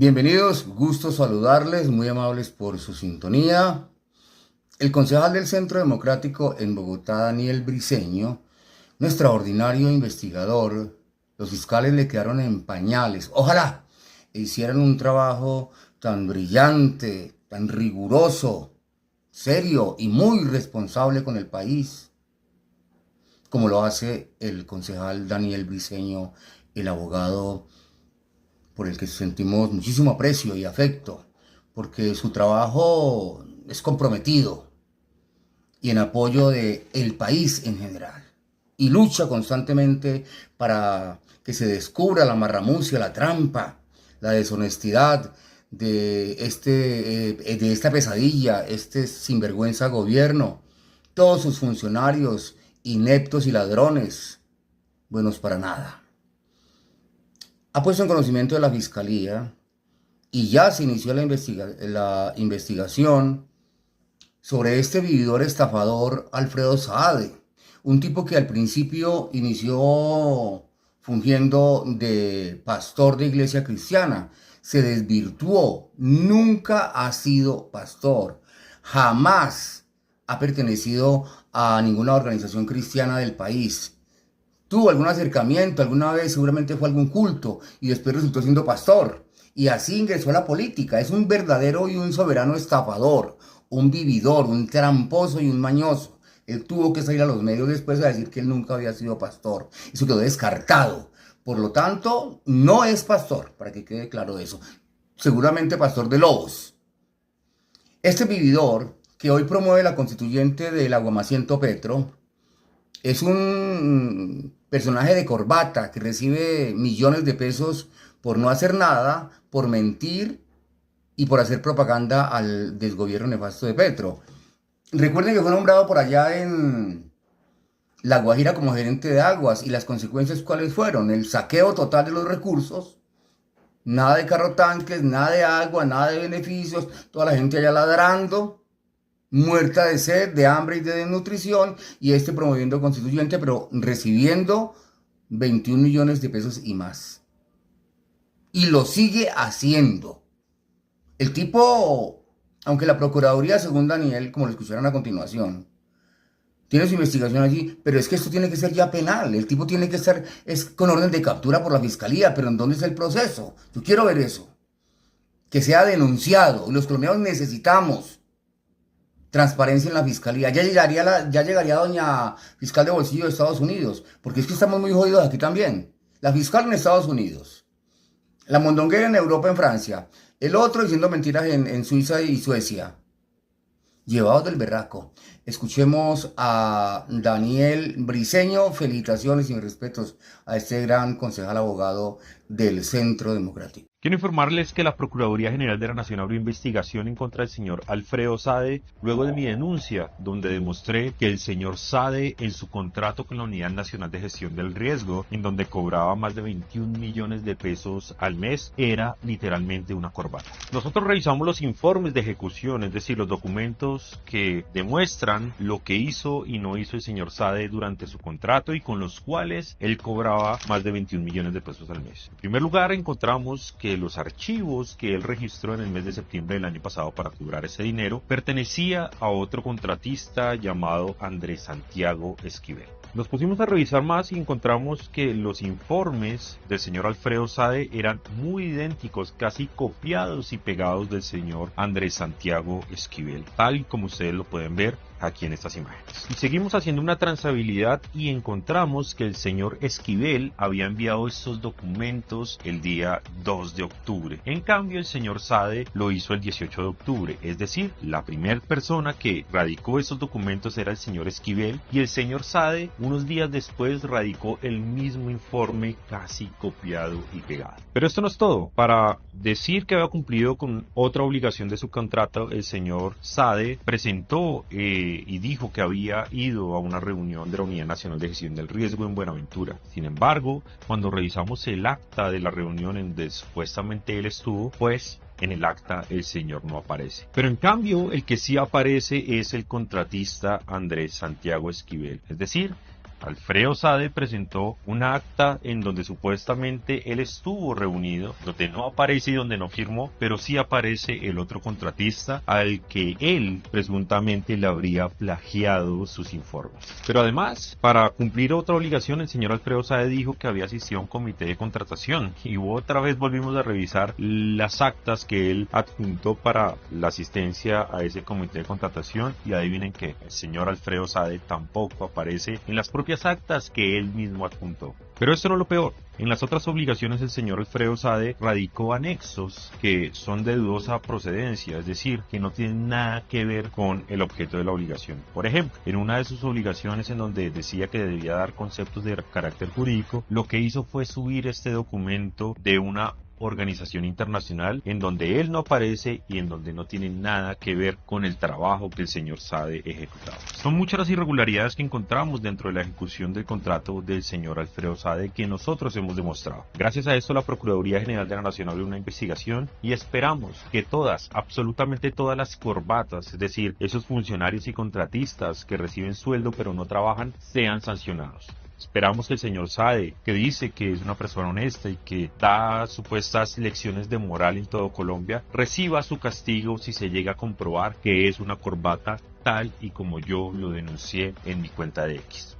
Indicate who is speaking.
Speaker 1: Bienvenidos, gusto saludarles, muy amables por su sintonía. El concejal del Centro Democrático en Bogotá, Daniel Briceño, un extraordinario investigador, los fiscales le quedaron en pañales. Ojalá hicieran un trabajo tan brillante, tan riguroso, serio y muy responsable con el país, como lo hace el concejal Daniel Briceño, el abogado por el que sentimos muchísimo aprecio y afecto, porque su trabajo es comprometido y en apoyo de el país en general. Y lucha constantemente para que se descubra la marramucia, la trampa, la deshonestidad de esta pesadilla, este sinvergüenza gobierno, todos sus funcionarios ineptos y ladrones, buenos para nada. Ha puesto en conocimiento de la Fiscalía y ya se inició la investigación sobre este vividor estafador Alfredo Saade, un tipo que al principio inició fungiendo de pastor de iglesia cristiana, se desvirtuó, nunca ha sido pastor, jamás ha pertenecido a ninguna organización cristiana del país. Tuvo algún acercamiento, alguna vez seguramente fue a algún culto y después resultó siendo pastor. Y así ingresó a la política. Es un verdadero y un soberano estafador, un vividor, un tramposo y un mañoso. Él tuvo que salir a los medios después a decir que él nunca había sido pastor. Eso quedó descartado. Por lo tanto, no es pastor, para que quede claro eso. Seguramente pastor de lobos. Este vividor, que hoy promueve la constituyente del Aguamaciento Petro, es un personaje de corbata que recibe millones de pesos por no hacer nada, por mentir y por hacer propaganda al desgobierno nefasto de Petro. Recuerden que fue nombrado por allá en La Guajira como gerente de aguas y las consecuencias cuáles fueron: el saqueo total de los recursos, nada de carro tanques, nada de agua, nada de beneficios, toda la gente allá ladrando, muerta de sed, de hambre y de desnutrición, y este promoviendo constituyente, pero recibiendo 21 millones de pesos y más. Y lo sigue haciendo. El tipo, aunque la Procuraduría, según Daniel, como lo escucharon a continuación, tiene su investigación allí, pero es que esto tiene que ser ya penal. El tipo tiene que estar con orden de captura por la Fiscalía, pero ¿en dónde está el proceso? Yo quiero ver eso. Que sea denunciado. Los colombianos necesitamos transparencia en la Fiscalía. Ya llegaría doña fiscal de bolsillo de Estados Unidos, porque es que estamos muy jodidos aquí también. La fiscal en Estados Unidos, la mondonguera en Europa, en Francia, el otro diciendo mentiras en Suiza y Suecia. Llevados del berraco. Escuchemos a Daniel Briceño. Felicitaciones y mis respetos a este gran concejal abogado del Centro Democrático.
Speaker 2: Quiero informarles que la Procuraduría General de la Nación abrió investigación en contra del señor Alfredo Saade luego de mi denuncia, donde demostré que el señor Saade, en su contrato con la Unidad Nacional de Gestión del Riesgo, en donde cobraba más de 21 millones de pesos al mes, era literalmente una corbata. Nosotros revisamos los informes de ejecución, es decir, los documentos que demuestran lo que hizo y no hizo el señor Saade durante su contrato y con los cuales él cobraba más de 21 millones de pesos al mes. En primer lugar, encontramos que los archivos que él registró en el mes de septiembre del año pasado para cobrar ese dinero pertenecía a otro contratista llamado Andrés Santiago Esquivel. Nos pusimos a revisar más y encontramos que los informes del señor Alfredo Saade eran muy idénticos, casi copiados y pegados del señor Andrés Santiago Esquivel, tal como ustedes lo pueden ver aquí en estas imágenes. Y seguimos haciendo una trazabilidad y encontramos que el señor Esquivel había enviado estos documentos el día 2 de octubre. En cambio, el señor Saade lo hizo el 18 de octubre, es decir, la primera persona que radicó esos documentos era el señor Esquivel y el señor Saade unos días después radicó el mismo informe casi copiado y pegado. Pero esto no es todo. Para decir que había cumplido con otra obligación de su contrato, el señor Saade presentó y dijo que había ido a una reunión de la Unidad Nacional de Gestión del Riesgo en Buenaventura. Sin embargo, cuando revisamos el acta de la reunión en donde supuestamente él estuvo, pues en el acta el señor no aparece. Pero en cambio, el que sí aparece es el contratista Andrés Santiago Esquivel. Es decir, Alfredo Sade presentó una acta en donde supuestamente él estuvo reunido, donde no aparece y donde no firmó, pero sí aparece el otro contratista al que él presuntamente le habría plagiado sus informes. Pero además, para cumplir otra obligación, el señor Alfredo Sade dijo que había asistido a un comité de contratación y otra vez volvimos a revisar las actas que él adjuntó para la asistencia a ese comité de contratación y adivinen que el señor Alfredo Sade tampoco aparece en las propias actas que él mismo adjuntó. Pero esto no es lo peor. En las otras obligaciones el señor Alfredo Sade radicó anexos que son de dudosa procedencia, es decir, que no tienen nada que ver con el objeto de la obligación. Por ejemplo, en una de sus obligaciones en donde decía que debía dar conceptos de carácter jurídico, lo que hizo fue subir este documento de una organización internacional en donde él no aparece y en donde no tiene nada que ver con el trabajo que el señor Sade ejecutaba. Son muchas las irregularidades que encontramos dentro de la ejecución del contrato del señor Alfredo Sade que nosotros hemos demostrado. Gracias a esto la Procuraduría General de la Nación abrió una investigación y esperamos que todas, absolutamente todas las corbatas, es decir, esos funcionarios y contratistas que reciben sueldo pero no trabajan, sean sancionados. Esperamos que el señor Sade, que dice que es una persona honesta y que da supuestas lecciones de moral en todo Colombia, reciba su castigo si se llega a comprobar que es una corbata tal y como yo lo denuncié en mi cuenta de X.